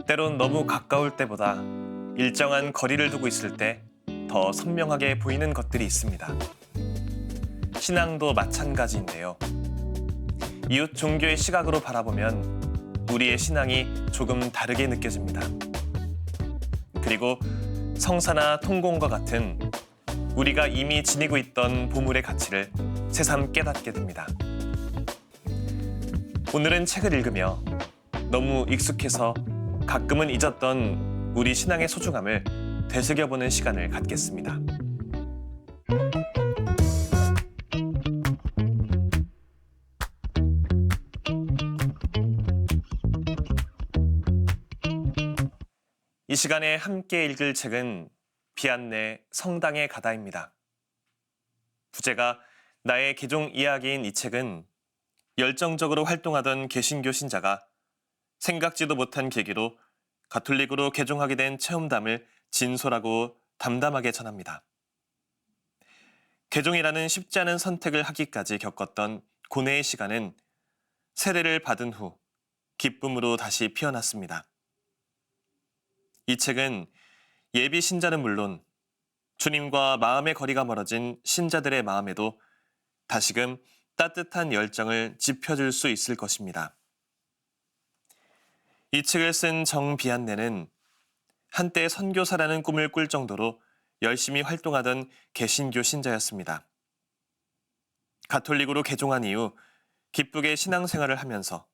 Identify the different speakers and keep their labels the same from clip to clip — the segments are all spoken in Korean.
Speaker 1: 때론 너무 가까울 때보다 일정한 거리를 두고 있을 때 더 선명하게 보이는 것들이 있습니다. 신앙도 마찬가지인데요. 이웃 종교의 시각으로 바라보면 우리의 신앙이 조금 다르게 느껴집니다. 그리고 성사나 통공과 같은 우리가 이미 지니고 있던 보물의 가치를 새삼 깨닫게 됩니다. 오늘은 책을 읽으며 너무 익숙해서 가끔은 잊었던 우리 신앙의 소중함을 되새겨보는 시간을 갖겠습니다. 이 시간에 함께 읽을 책은 비안내 성당에 가다입니다. 부제가 나의 개종 이야기인 이 책은 열정적으로 활동하던 개신교 신자가 생각지도 못한 계기로 가톨릭으로 개종하게 된 체험담을 진솔하고 담담하게 전합니다. 개종이라는 쉽지 않은 선택을 하기까지 겪었던 고뇌의 시간은 세례를 받은 후 기쁨으로 다시 피어났습니다. 이 책은 예비 신자는 물론 주님과 마음의 거리가 멀어진 신자들의 마음에도 다시금 따뜻한 열정을 지펴줄 수 있을 것입니다. 이 책을 쓴 정비안내는 한때 선교사라는 꿈을 꿀 정도로 열심히 활동하던 개신교 신자였습니다. 가톨릭으로 개종한 이후 기쁘게 신앙생활을 하면서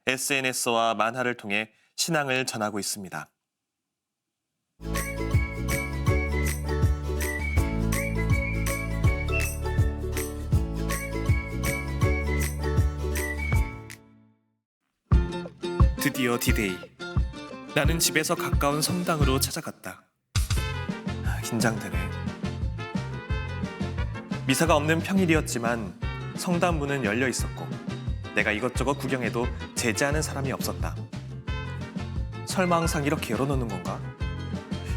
Speaker 1: SNS와 만화를 통해 신앙을 전하고 있습니다. 드디어 디데이. 나는 집에서 가까운 성당으로 찾아갔다. 긴장되네. 미사가 없는 평일이었지만 성당 문은 열려 있었고 내가 이것저것 구경해도 제지하는 사람이 없었다. 설마 항상 이렇게 열어놓는 건가?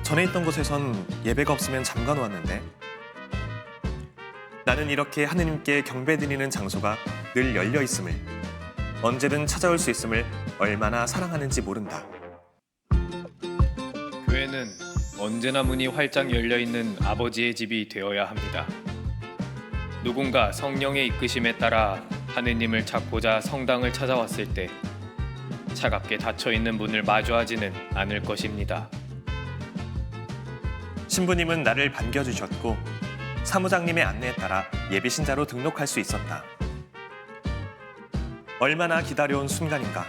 Speaker 1: 전에 있던 곳에선 예배가 없으면 잠가 놓았는데. 나는 이렇게 하느님께 경배드리는 장소가 늘 열려 있음을, 언제든 찾아올 수 있음을 얼마나 사랑하는지 모른다.
Speaker 2: 교회는 언제나 문이 활짝 열려있는 아버지의 집이 되어야 합니다. 누군가 성령의 이끄심에 따라 하느님을 찾고자 성당을 찾아왔을 때 차갑게 닫혀있는 문을 마주하지는 않을 것입니다.
Speaker 1: 신부님은 나를 반겨주셨고 사무장님의 안내에 따라 예비신자로 등록할 수 있었다. 얼마나 기다려온 순간인가.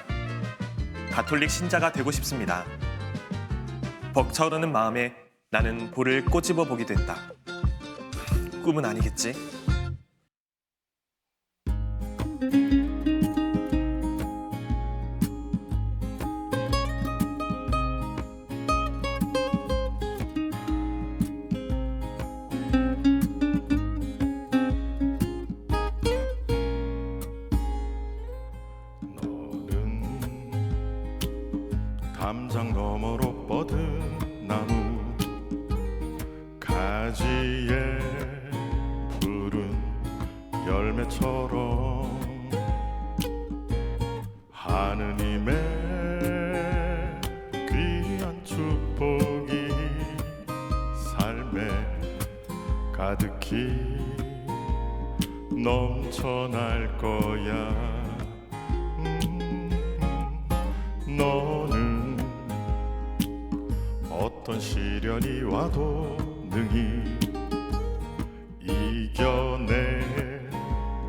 Speaker 1: 가톨릭 신자가 되고 싶습니다. 벅차오르는 마음에 나는 볼을 꼬집어 보기도 했다. 꿈은 아니겠지?
Speaker 3: 담장 너머로 뻗은 나무 가지에 푸른 열매처럼 하느님의 귀한 축복이 삶에 가득히 넘쳐날 거야. 너는 어떤 시련이 와도 능히 이겨낼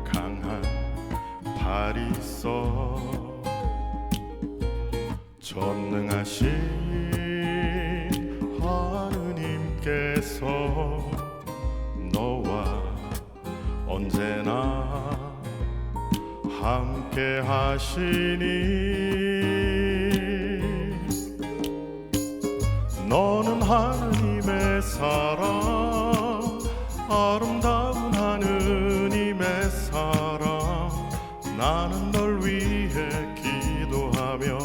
Speaker 3: 강한 발이 있어. 전능하신 하느님께서 너와 언제나 함께 하시니. 너는 하느님의 사랑, 아름다운 하느님의 사랑. 나는 널 위해 기도하며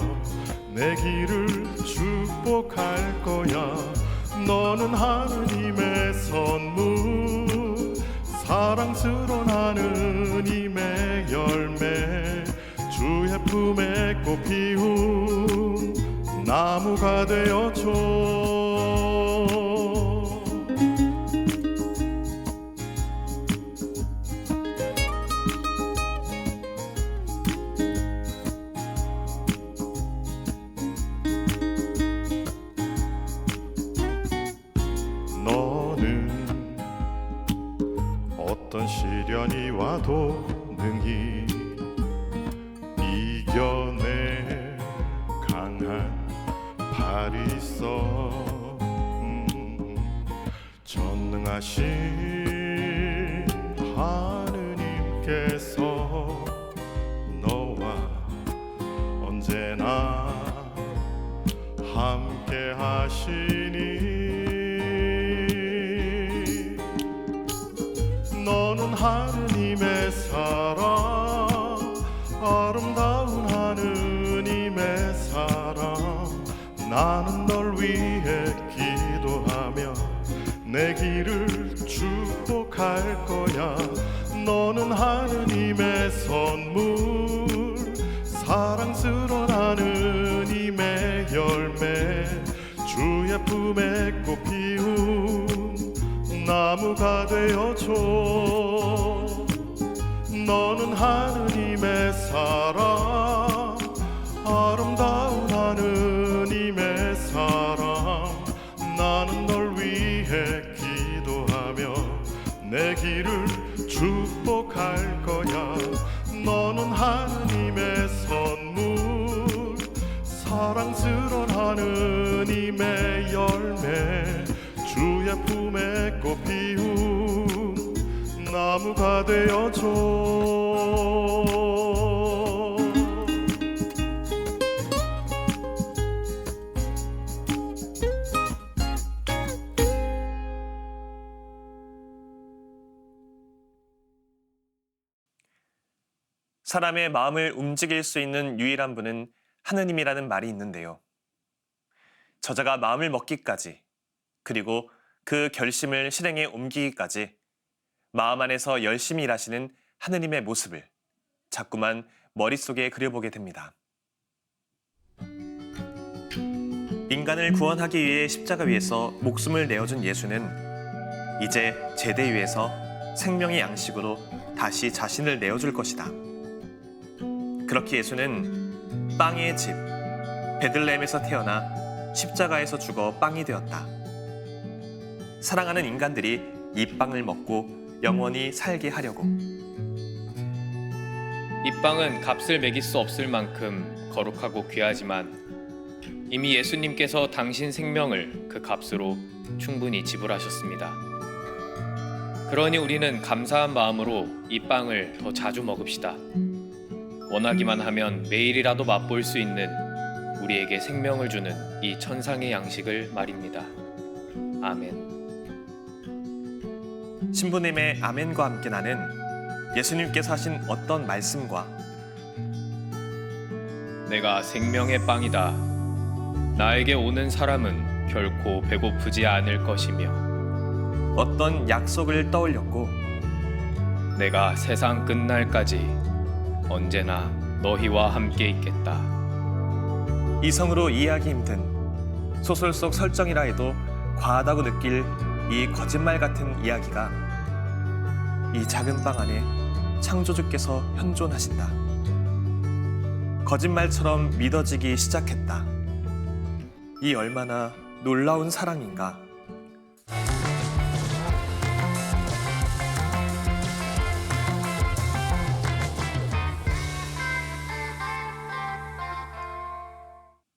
Speaker 3: 내 길을 축복할 거야. 너는 하느님의 선물, 사랑스러운 하느님의 열매, 주의 품에 꽃 피운 나무가 되어줘. 너는 어떤 시련이 와도 능히 이겨낼 강한 발이 있어. 전능하신 하느님께서 너와 언제나 함께 하시니. 너는 하느님의 사랑, 아름다운 하느님의 사랑. 나는 널 위해 기도하며 내 길을 축복할 거야. 너는 하느님의 선물, 사랑스러운 하느님의 열매, 주의 품에 꽃 피운 나무가 되어줘. 너는 하느님의 사랑, 아름다운 하느님의 사랑. 나는 널 위해 기도하며 내 길을 축복할 거야. 너는 하느님의 선물, 사랑스러운 하느님의 열매, 주의 품에 꽃 피운 나무가 되어줘.
Speaker 1: 사람의 마음을 움직일 수 있는 유일한 분은 하느님이라는 말이 있는데요. 저자가 마음을 먹기까지, 그리고 그 결심을 실행에 옮기기까지 마음 안에서 열심히 일하시는 하느님의 모습을 자꾸만 머릿속에 그려보게 됩니다. 인간을 구원하기 위해 십자가 위에서 목숨을 내어준 예수는 이제 제대 위에서 생명의 양식으로 다시 자신을 내어줄 것이다. 그렇게 예수는 빵의 집 베들레헴에서 태어나 십자가에서 죽어 빵이 되었다. 사랑하는 인간들이 이 빵을 먹고 영원히 살게 하려고.
Speaker 2: 이 빵은 값을 매길 수 없을 만큼 거룩하고 귀하지만 이미 예수님께서 당신 생명을 그 값으로 충분히 지불하셨습니다. 그러니 우리는 감사한 마음으로 이 빵을 더 자주 먹읍시다. 원하기만 하면 매일이라도 맛볼 수 있는 우리에게 생명을 주는 이 천상의 양식을 말입니다. 아멘.
Speaker 1: 신부님의 아멘과 함께 나는 예수님께서 하신 어떤 말씀과
Speaker 2: 내가 생명의 빵이다. 나에게 오는 사람은 결코 배고프지 않을 것이며
Speaker 1: 어떤 약속을 떠올렸고
Speaker 2: 내가 세상 끝날까지 언제나 너희와 함께 있겠다.
Speaker 1: 이성으로 이해하기 힘든 소설 속 설정이라 해도 과하다고 느낄 이 거짓말 같은 이야기가 이 작은 빵 안에 창조주께서 현존하신다. 거짓말처럼 믿어지기 시작했다. 이 얼마나 놀라운 사랑인가.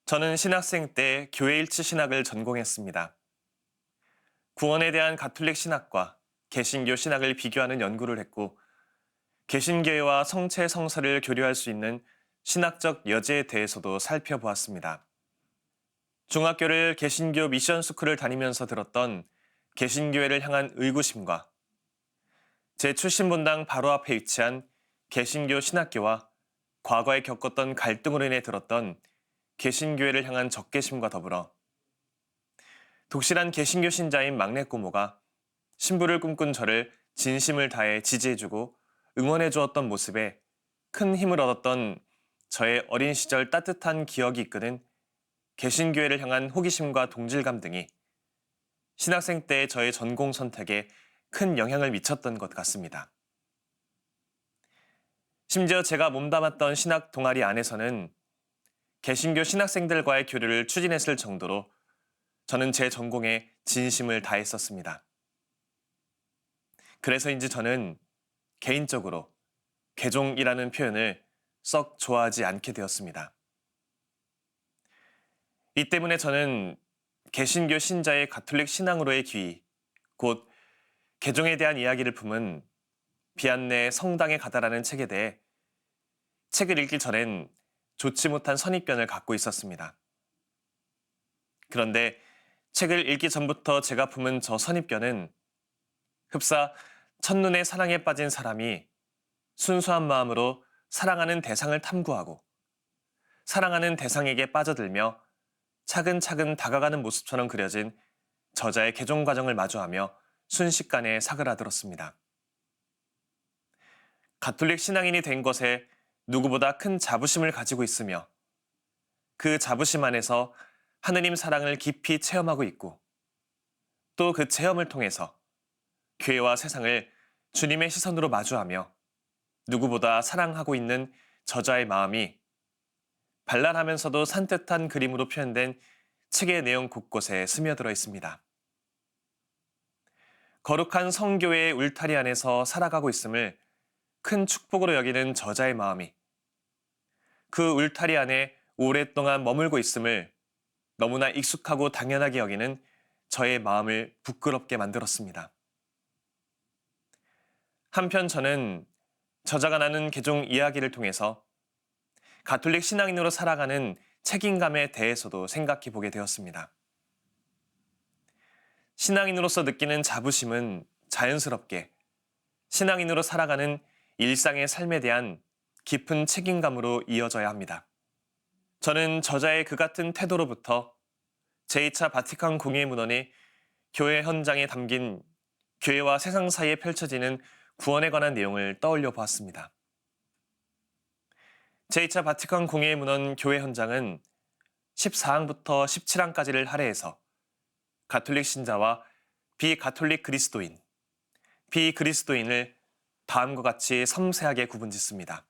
Speaker 1: 저는 신학생 때 교회 일치 신학을 전공했습니다. 구원에 대한 가톨릭 신학과 개신교 신학을 비교하는 연구를 했고, 개신교회와 성체 성사를 교류할 수 있는 신학적 여지에 대해서도 살펴보았습니다. 중학교를 개신교 미션 스쿨을 다니면서 들었던 개신교회를 향한 의구심과 제 출신 분당 바로 앞에 위치한 개신교 신학교와 과거에 겪었던 갈등으로 인해 들었던 개신교회를 향한 적개심과 더불어 독실한 개신교 신자인 막내 꼬모가 신부를 꿈꾼 저를 진심을 다해 지지해주고 응원해 주었던 모습에 큰 힘을 얻었던 저의 어린 시절 따뜻한 기억이 이끄는 개신교회를 향한 호기심과 동질감 등이 신학생 때의 저의 전공 선택에 큰 영향을 미쳤던 것 같습니다. 심지어 제가 몸담았던 신학 동아리 안에서는 개신교 신학생들과의 교류를 추진했을 정도로 저는 제 전공에 진심을 다했었습니다. 그래서인지 저는 개인적으로 개종이라는 표현을 썩 좋아하지 않게 되었습니다. 이 때문에 저는 개신교 신자의 가톨릭 신앙으로의 귀의, 곧 개종에 대한 이야기를 품은 비안내 성당에 가다라는 책에 대해 책을 읽기 전엔 좋지 못한 선입견을 갖고 있었습니다. 그런데 책을 읽기 전부터 제가 품은 저 선입견은 흡사 첫눈에 사랑에 빠진 사람이 순수한 마음으로 사랑하는 대상을 탐구하고 사랑하는 대상에게 빠져들며 차근차근 다가가는 모습처럼 그려진 저자의 개종 과정을 마주하며 순식간에 사그라들었습니다. 가톨릭 신앙인이 된 것에 누구보다 큰 자부심을 가지고 있으며 그 자부심 안에서 하느님 사랑을 깊이 체험하고 있고 또 그 체험을 통해서 교회와 세상을 주님의 시선으로 마주하며 누구보다 사랑하고 있는 저자의 마음이 발랄하면서도 산뜻한 그림으로 표현된 책의 내용 곳곳에 스며들어 있습니다. 거룩한 성교회의 울타리 안에서 살아가고 있음을 큰 축복으로 여기는 저자의 마음이 그 울타리 안에 오랫동안 머물고 있음을 너무나 익숙하고 당연하게 여기는 저의 마음을 부끄럽게 만들었습니다. 한편 저는 저자가 나눈 개종 이야기를 통해서 가톨릭 신앙인으로 살아가는 책임감에 대해서도 생각해 보게 되었습니다. 신앙인으로서 느끼는 자부심은 자연스럽게 신앙인으로 살아가는 일상의 삶에 대한 깊은 책임감으로 이어져야 합니다. 저는 저자의 그 같은 태도로부터 제2차 바티칸 공예 문헌의 교회 현장에 담긴 교회와 세상 사이에 펼쳐지는 구원에 관한 내용을 떠올려 보았습니다. 제2차 바티칸 공예 문헌 교회 현장은 14항부터 17항까지를 할애해서 가톨릭 신자와 비가톨릭 그리스도인, 비그리스도인을 다음과 같이 섬세하게 구분짓습니다.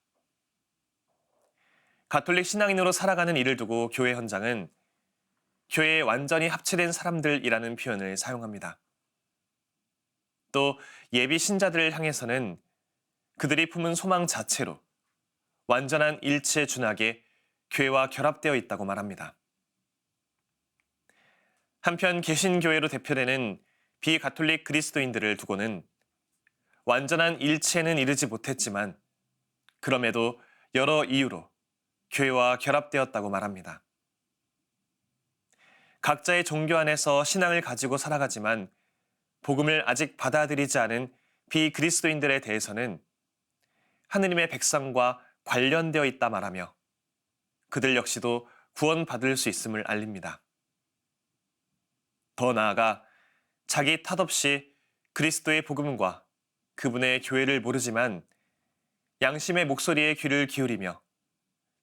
Speaker 1: 가톨릭 신앙인으로 살아가는 이를 두고 교회 현장은 교회에 완전히 합치된 사람들이라는 표현을 사용합니다. 또 예비 신자들을 향해서는 그들이 품은 소망 자체로 완전한 일치에 준하게 교회와 결합되어 있다고 말합니다. 한편 개신교회로 대표되는 비가톨릭 그리스도인들을 두고는 완전한 일치에는 이르지 못했지만 그럼에도 여러 이유로 교회와 결합되었다고 말합니다. 각자의 종교 안에서 신앙을 가지고 살아가지만 복음을 아직 받아들이지 않은 비그리스도인들에 대해서는 하느님의 백성과 관련되어 있다 말하며 그들 역시도 구원받을 수 있음을 알립니다. 더 나아가 자기 탓 없이 그리스도의 복음과 그분의 교회를 모르지만 양심의 목소리에 귀를 기울이며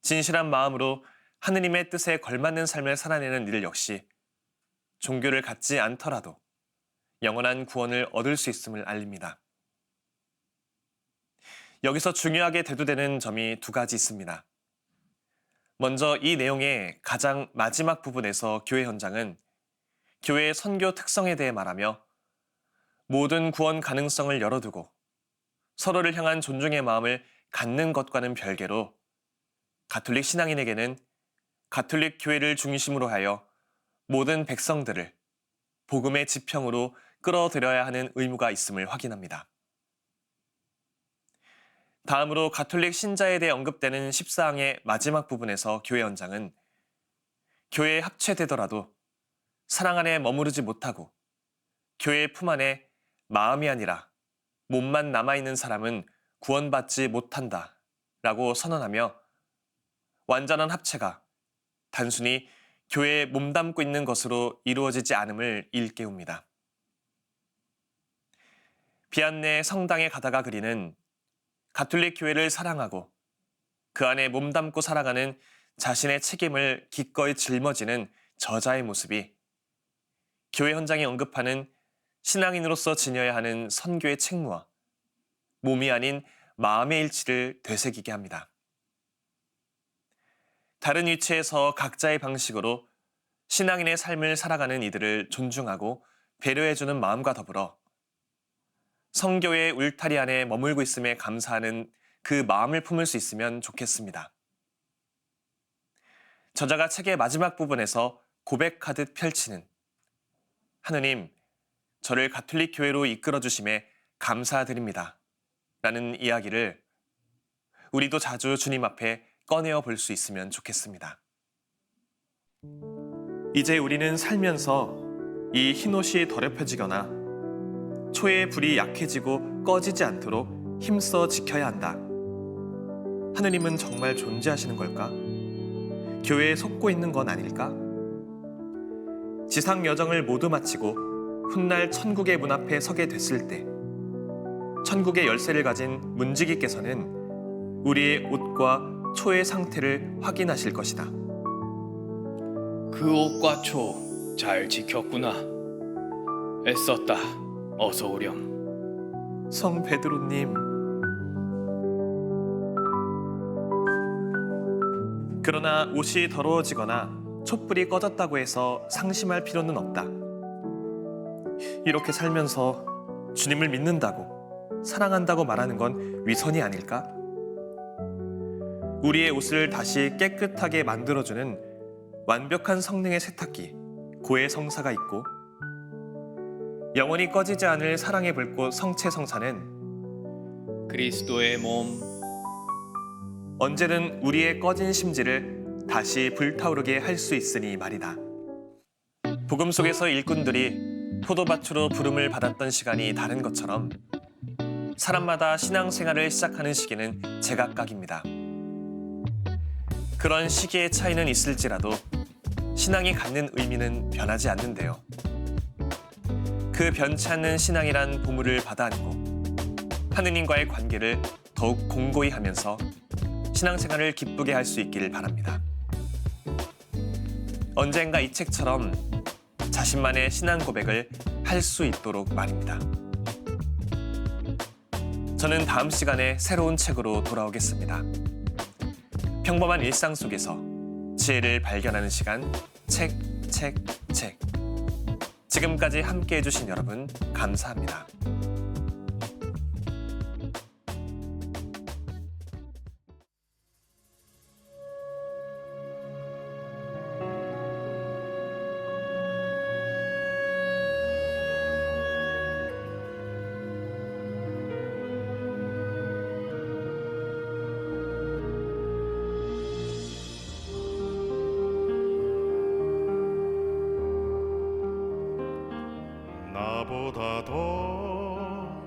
Speaker 1: 진실한 마음으로 하느님의 뜻에 걸맞는 삶을 살아내는 일 역시 종교를 갖지 않더라도 영원한 구원을 얻을 수 있음을 알립니다. 여기서 중요하게 대두되는 점이 두 가지 있습니다. 먼저 이 내용의 가장 마지막 부분에서 교회 현장은 교회의 선교 특성에 대해 말하며 모든 구원 가능성을 열어두고 서로를 향한 존중의 마음을 갖는 것과는 별개로 가톨릭 신앙인에게는 가톨릭 교회를 중심으로 하여 모든 백성들을 복음의 지평으로 끌어들여야 하는 의무가 있음을 확인합니다. 다음으로 가톨릭 신자에 대해 언급되는 14항의 마지막 부분에서 교회 현장은 교회에 합체되더라도 사랑 안에 머무르지 못하고 교회의 품 안에 마음이 아니라 몸만 남아있는 사람은 구원받지 못한다 라고 선언하며 완전한 합체가 단순히 교회에 몸담고 있는 것으로 이루어지지 않음을 일깨웁니다. 비안내 성당에 가다가 그리는 가톨릭 교회를 사랑하고 그 안에 몸담고 살아가는 자신의 책임을 기꺼이 짊어지는 저자의 모습이 교회 현장에 언급하는 신앙인으로서 지녀야 하는 선교의 책무와 몸이 아닌 마음의 일치를 되새기게 합니다. 다른 위치에서 각자의 방식으로 신앙인의 삶을 살아가는 이들을 존중하고 배려해주는 마음과 더불어 성교의 울타리 안에 머물고 있음에 감사하는 그 마음을 품을 수 있으면 좋겠습니다. 저자가 책의 마지막 부분에서 고백하듯 펼치는 하느님, 저를 가톨릭 교회로 이끌어 주심에 감사드립니다. 라는 이야기를 우리도 자주 주님 앞에 꺼내어 볼 수 있으면 좋겠습니다. 이제 우리는 살면서 이 흰옷이 더럽혀지거나 초의 불이 약해지고 꺼지지 않도록 힘써 지켜야 한다. 하느님은 정말 존재하시는 걸까? 교회에 속고 있는 건 아닐까? 지상 여정을 모두 마치고 훗날 천국의 문 앞에 서게 됐을 때 천국의 열쇠를 가진 문지기께서는 우리의 옷과 초의 상태를 확인하실 것이다.
Speaker 2: 그 옷과 초 잘 지켰구나. 애썼다. 어서 오렴.
Speaker 1: 성 베드로님. 그러나 옷이 더러워지거나 촛불이 꺼졌다고 해서 상심할 필요는 없다. 이렇게 살면서 주님을 믿는다고, 사랑한다고 말하는 건 위선이 아닐까? 우리의 옷을 다시 깨끗하게 만들어주는 완벽한 성령의 세탁기, 고해 성사가 있고, 영원히 꺼지지 않을 사랑의 불꽃 성체성사는
Speaker 2: 그리스도의 몸.
Speaker 1: 언제든 우리의 꺼진 심지를 다시 불타오르게 할 수 있으니 말이다. 복음 속에서 일꾼들이 포도밭으로 부름을 받았던 시간이 다른 것처럼 사람마다 신앙생활을 시작하는 시기는 제각각입니다. 그런 시기의 차이는 있을지라도 신앙이 갖는 의미는 변하지 않는데요. 그 변치 않는 신앙이란 보물을 받아 안고 하느님과의 관계를 더욱 공고히 하면서 신앙생활을 기쁘게 할 수 있기를 바랍니다. 언젠가 이 책처럼 자신만의 신앙 고백을 할 수 있도록 말입니다. 저는 다음 시간에 새로운 책으로 돌아오겠습니다. 평범한 일상 속에서 지혜를 발견하는 시간, 책. 지금까지 함께 해주신 여러분 감사합니다.
Speaker 3: 나보다 더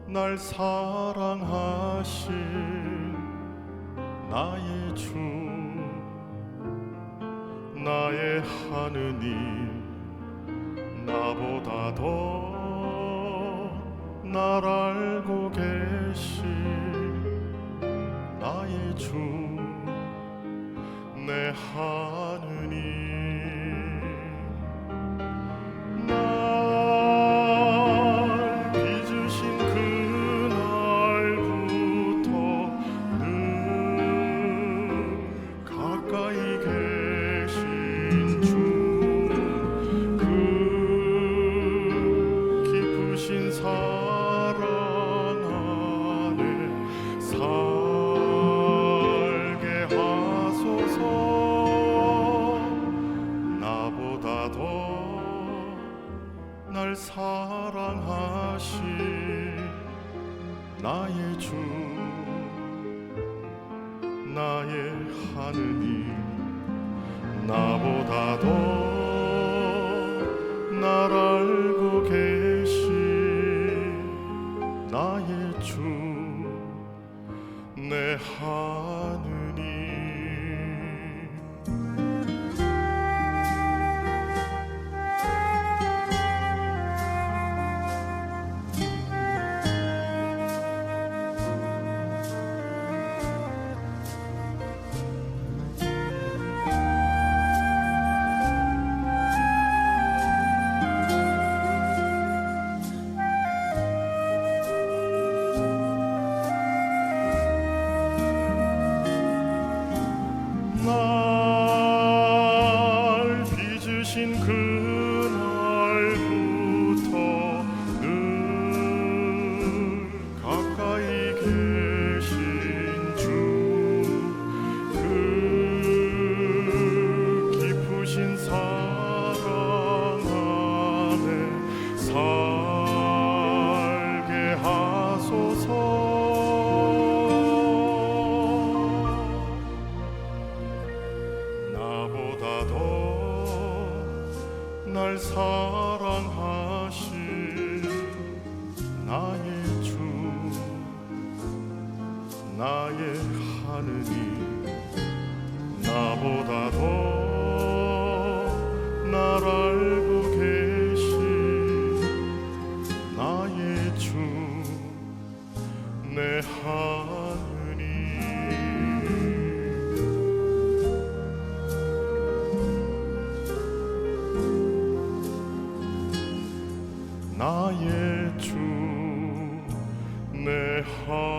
Speaker 3: 날 사랑하신 나의 주 나의 하느님 나보다 더 날 알고 계신 나의 주 내 하느님 날 사랑하신 나의 주 나의 하느님 나보다 더 날 알고 계신 나의 주 내 하느님 날 사랑하신 나의 주 나의 하느님 나보다 더 날 알고 계신 나의 주 내 하느님 나의 주 내 하느님